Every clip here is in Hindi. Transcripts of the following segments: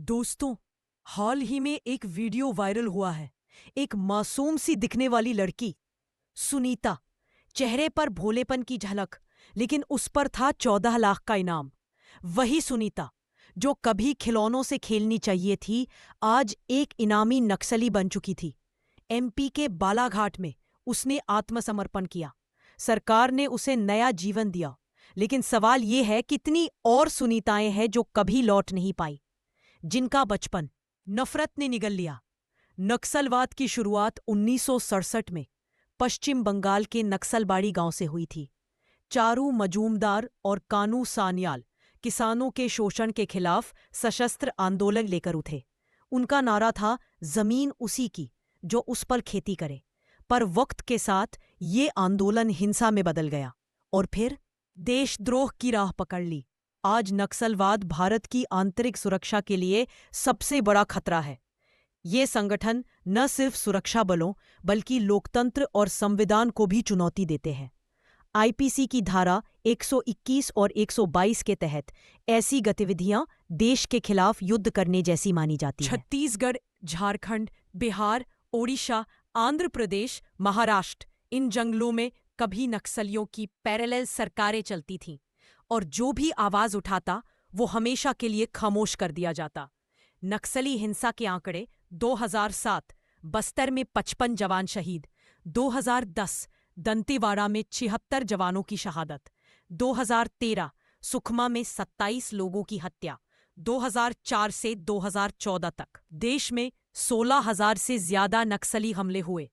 दोस्तों, हाल ही में एक वीडियो वायरल हुआ है। एक मासूम सी दिखने वाली लड़की, सुनीता, चेहरे पर भोलेपन की झलक, लेकिन उस पर था 14 लाख का इनाम। वही सुनीता जो कभी खिलौनों से खेलनी चाहिए थी, आज एक इनामी नक्सली बन चुकी थी। एमपी के बालाघाट में उसने आत्मसमर्पण किया। सरकार ने उसे नया जीवन दिया, लेकिन सवाल ये है, कितनी और सुनीताएं हैं जो कभी लौट नहीं पाई, जिनका बचपन नफरत ने निगल लिया। नक्सलवाद की शुरुआत 1967 में पश्चिम बंगाल के नक्सलबाड़ी गांव से हुई थी। चारू मजूमदार और कानू सान्याल किसानों के शोषण के खिलाफ सशस्त्र आंदोलन लेकर उठे। उनका नारा था, जमीन उसी की जो उस पर खेती करे। पर वक्त के साथ ये आंदोलन हिंसा में बदल गया और फिर देशद्रोह की राह पकड़ ली। आज नक्सलवाद भारत की आंतरिक सुरक्षा के लिए सबसे बड़ा खतरा है। ये संगठन न सिर्फ सुरक्षा बलों बल्कि लोकतंत्र और संविधान को भी चुनौती देते हैं। आईपीसी की धारा 121 और 122 के तहत ऐसी गतिविधियां देश के खिलाफ युद्ध करने जैसी मानी जाती हैं। छत्तीसगढ़, झारखंड, बिहार, ओडिशा, आंध्र प्रदेश, महाराष्ट्र, इन जंगलों में कभी नक्सलियों की पैरेलल सरकारें चलती थीं, और जो भी आवाज उठाता वो हमेशा के लिए खामोश कर दिया जाता। नक्सली हिंसा के आंकड़े: 2007 बस्तर में 55 जवान शहीद, 2010 दंतेवाड़ा में 76 जवानों की शहादत, 2013 सुकमा में 27 लोगों की हत्या, 2004 से 2014 तक देश में 16,000 से ज्यादा नक्सली हमले हुए,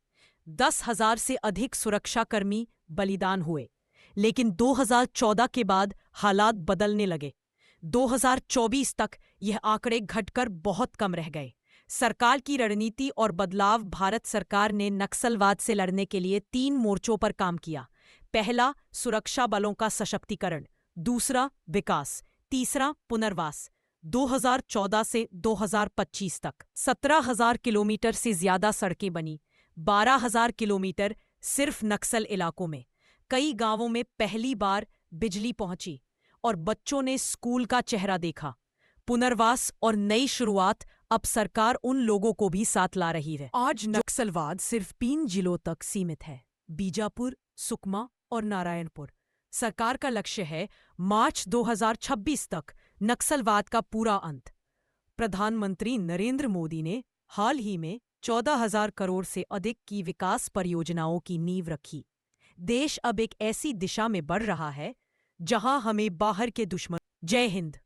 10,000 से अधिक सुरक्षाकर्मी बलिदान हुए। लेकिन 2014 के बाद हालात बदलने लगे। 2024 तक यह आंकड़े घटकर बहुत कम रह गए। सरकार की रणनीति और बदलाव: भारत सरकार ने नक्सलवाद से लड़ने के लिए 3 मोर्चों पर काम किया। पहला, सुरक्षा बलों का सशक्तिकरण; दूसरा, विकास; तीसरा, पुनर्वास। 2014 से 2025 तक 17,000 किलोमीटर से ज्यादा सड़कें बनी, 12,000 किलोमीटर सिर्फ नक्सल इलाकों में। कई गांवों में पहली बार बिजली पहुंची और बच्चों ने स्कूल का चेहरा देखा। पुनर्वास और नई शुरुआत: अब सरकार उन लोगों को भी साथ ला रही है। आज नक्सलवाद सिर्फ 3 जिलों तक सीमित है: बीजापुर, सुकमा और नारायणपुर। सरकार का लक्ष्य है मार्च 2026 तक नक्सलवाद का पूरा अंत। प्रधानमंत्री नरेंद्र मोदी ने हाल ही में 14,000 करोड़ से अधिक की विकास परियोजनाओं की नींव रखी। देश अब एक ऐसी दिशा में बढ़ रहा है जहां हमें बाहर के दुश्मन। जय हिंद।